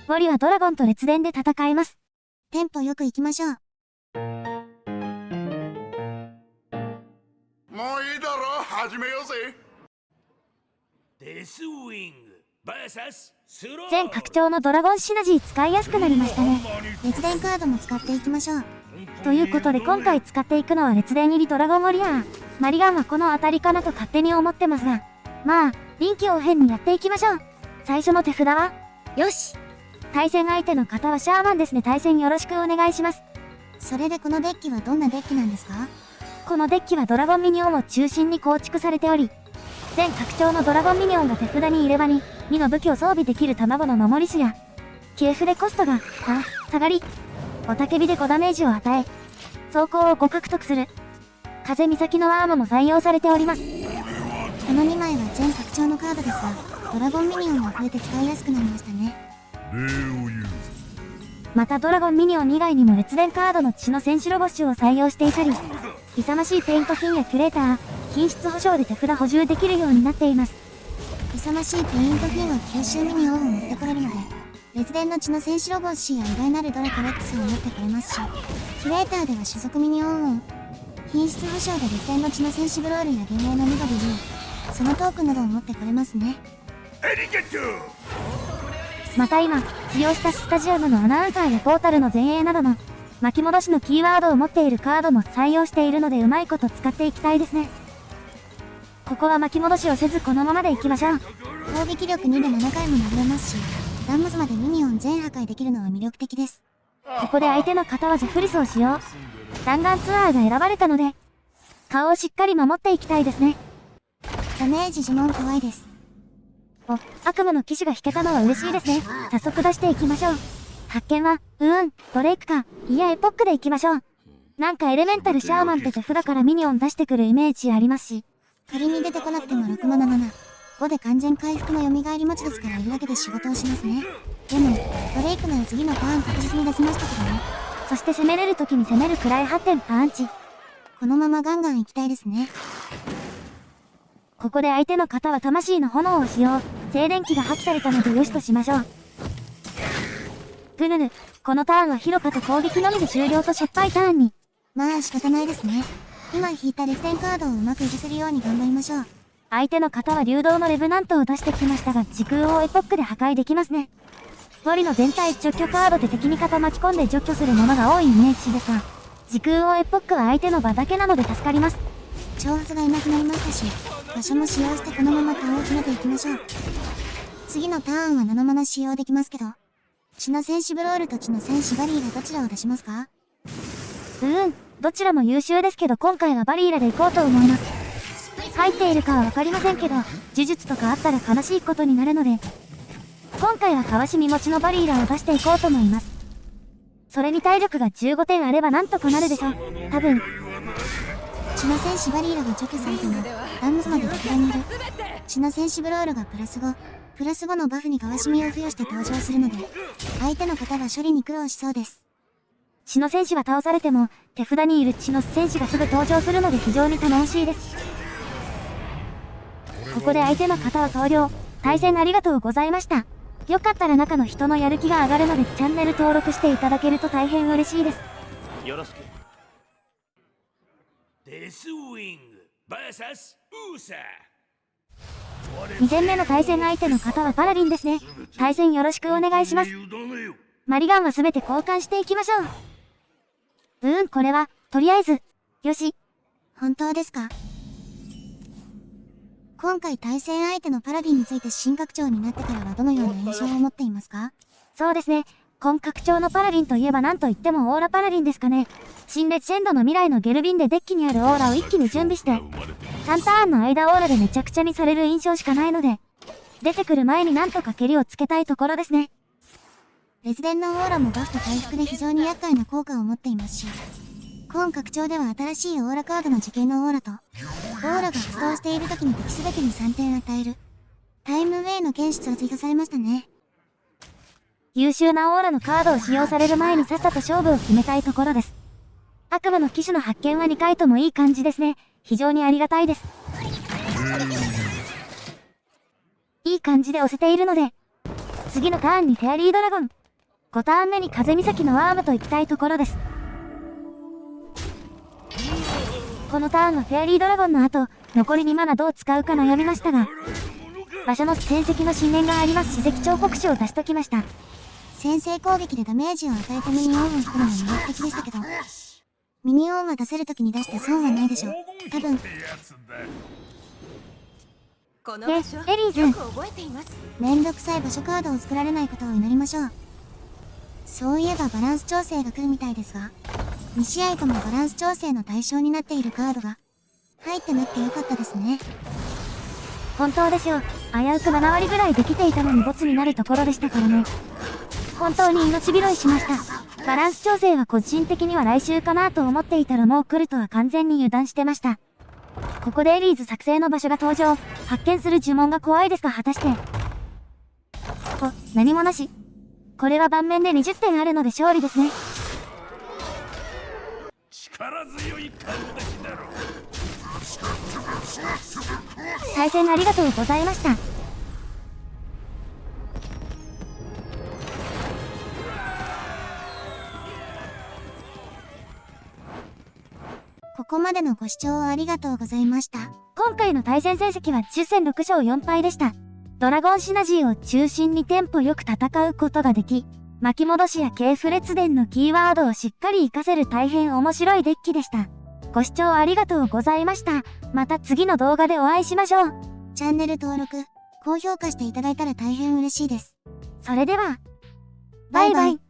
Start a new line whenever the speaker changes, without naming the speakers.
ウォリはドラゴンと列伝で戦います。
テンポよく行きましょう。
もういいだろ、始めようぜ。
デスウィング VS スロー。
全拡張のドラゴンシナジー使いやすくなりましたね。
列伝カードも使っていきましょう。
ということで今回使っていくのは列伝入りドラゴンウォリアー。マリガンはこの当たりかなと勝手に思ってますが、まあ、臨機応変にやっていきましょう。最初の手札は
よし。
対戦相手の方はシャーマンですね。対戦よろしくお願いします。
それでこのデッキはどんなデッキなんですか？
このデッキはドラゴンミニオンを中心に構築されており、全拡張のドラゴンミニオンが手札に入れ歯に2の武器を装備できる卵の守り種や、給付でコストが下がり、雄たけびで5ダメージを与え、走行を5獲得する、風岬のアームも採用されております。
この2枚は全拡張のカードですが、ドラゴンミニオンが増えて使いやすくなりましたね。
またドラゴンミニオン以外にも列伝カードの血の戦士ロボッシュを採用していたり、勇ましいペイントフィンやキュレーター、品質保証で手札補充できるようになっています。
勇ましいペイントフィンは九州ミニオンを持ってこれるので、列伝の血の戦士ロボッシュや偉大なるドラコレックスを持ってこれますし、キュレーターでは種族ミニオン音、品質保証で列伝の血の戦士ブロールや幻影の緑に、そのトークンなどを持ってこれますね。
また今、使用したスタジアムのアナウンサーやポータルの前衛などの巻き戻しのキーワードを持っているカードも採用しているのでうまいこと使っていきたいですね。ここは巻き戻しをせずこのままでいきましょう。
攻撃力2で7回も殴れますし、ダンモスまでミニオン全破壊できるのは魅力的です。
ここで相手の方はゼフリスを使用。弾丸ツアーが選ばれたので、顔をしっかり守っていきたいですね。
ダメージ呪文怖いです。
お、悪夢の騎士が引けたのは嬉しいですね。早速出していきましょう。発見は、ドレイクか、いやエポックでいきましょう。なんかエレメンタルシャーマンって手札からミニオン出してくるイメージありますし。
仮に出てこなくても6マナ7、5で完全回復の蘇り持ちですからいるだけで仕事をしますね。でも、ドレイクなら次のターン確実に出せましたけどね。
そして攻めれる時に攻めるくらい発展パンチ。
このままガンガン行きたいですね。
ここで相手の方は魂の炎を使用。静電気が破棄されたのでよしとしましょう。ぐぬぬ、このターンはヒロカと攻撃のみで終了と失敗ターンに。
まあ仕方ないですね。今引いた列伝カードをうまくいかせるように頑張りましょう。
相手の方は流動のレブナントを出してきましたが、時空をエポックで破壊できますね。ウォリの全体除去カードで敵味方巻き込んで除去するものが多いイメージですが、時空をエポックは相手の場だけなので助かります。
挑発がいなくなりましたし、場所も使用してこのまま顔を詰めていきましょう。次のターンは7マナ使用できますけど、血の戦士ブロールと血の戦士バリーラどちらを出しますか？
どちらも優秀ですけど今回はバリーラで行こうと思います。入っているかはわかりませんけど、呪術とかあったら悲しいことになるので、今回はかわしみ持ちのバリーラを出していこうと思います。それに体力が15点あればなんとかなるでしょう。多分。
血の戦士バリーラが除去されても、ダンムスまで手札にいる。血の戦士ブロールがプラス5のバフにかわしみを付与して登場するので、相手の方が処理に苦労しそうです。
血の戦士は倒されても、手札にいる血の戦士がすぐ登場するので非常に頼もしいです。ここで相手の方は投了。対戦ありがとうございました。よかったら中の人のやる気が上がるのでチャンネル登録していただけると大変嬉しいです。
よろしく。デスウィング VS ウーサー。
2戦目の対戦相手の方はパラディンですね。対戦よろしくお願いします。マリガンは全て交換していきましょう。これは、とりあえず、よし。
本当ですか？今回対戦相手のパラディンについて新拡張になってからはどのような印象を持っていますか？
そうですね。今拡張のパラディンといえば何と言ってもオーラパラディンですかね。新レジェンドの未来のゲルビンでデッキにあるオーラを一気に準備して、3ターンの間オーラでめちゃくちゃにされる印象しかないので、出てくる前になんとか蹴りをつけたいところですね。
列伝のオーラもバフと回復で非常に厄介な効果を持っていますし、今拡張では新しいオーラカードの時系のオーラと、オーラが発動している時に敵全てに3点与える、タイムウェイの検出を追加されましたね。
優秀なオーラのカードを使用される前にさっさと勝負を決めたいところです。悪夢の騎士の発見は2回ともいい感じですね。非常にありがたいです。いい感じで押せているので、次のターンにフェアリードラゴン、5ターン目に風岬のアームと行きたいところです。このターンはフェアリードラゴンの後、残り2マナどう使うか悩みましたが、場所の戦績の信念がありますし、石彫刻師を出しときました。
先制攻撃でダメージを与えたミニオンを引くのが魅力的でしたけど、ミニオンは出せる時に出して損はないでしょう。多分。
この
で、
場所
エリーズ
よく覚えています。
めんどくさい場所カードを作られないことを祈りましょう。そういえばバランス調整が来るみたいですが、2試合ともバランス調整の対象になっているカードが入ってなってよかったですね。
本当ですよ。危うく7割ぐらいできていたのにボツになるところでしたからね。本当に命拾いしました。バランス調整は個人的には来週かなと思っていたらもう来るとは完全に油断してました。ここでエリーズ作成の場所が登場。発見する呪文が怖いですが果たして。何もなし。これは盤面で20点あるので勝利ですね。
力強い顔出しだろう。
対戦ありがとうございました。
ここまでのご視聴ありがとうございました。
今回の対戦成績は10戦6勝4敗でした。ドラゴンシナジーを中心にテンポよく戦うことができ、巻き戻しや系譜列伝のキーワードをしっかり活かせる大変面白いデッキでした。ご視聴ありがとうございました。また次の動画でお会いしましょう。
チャンネル登録、高評価していただいたら大変嬉しいです。
それでは、バイバイ。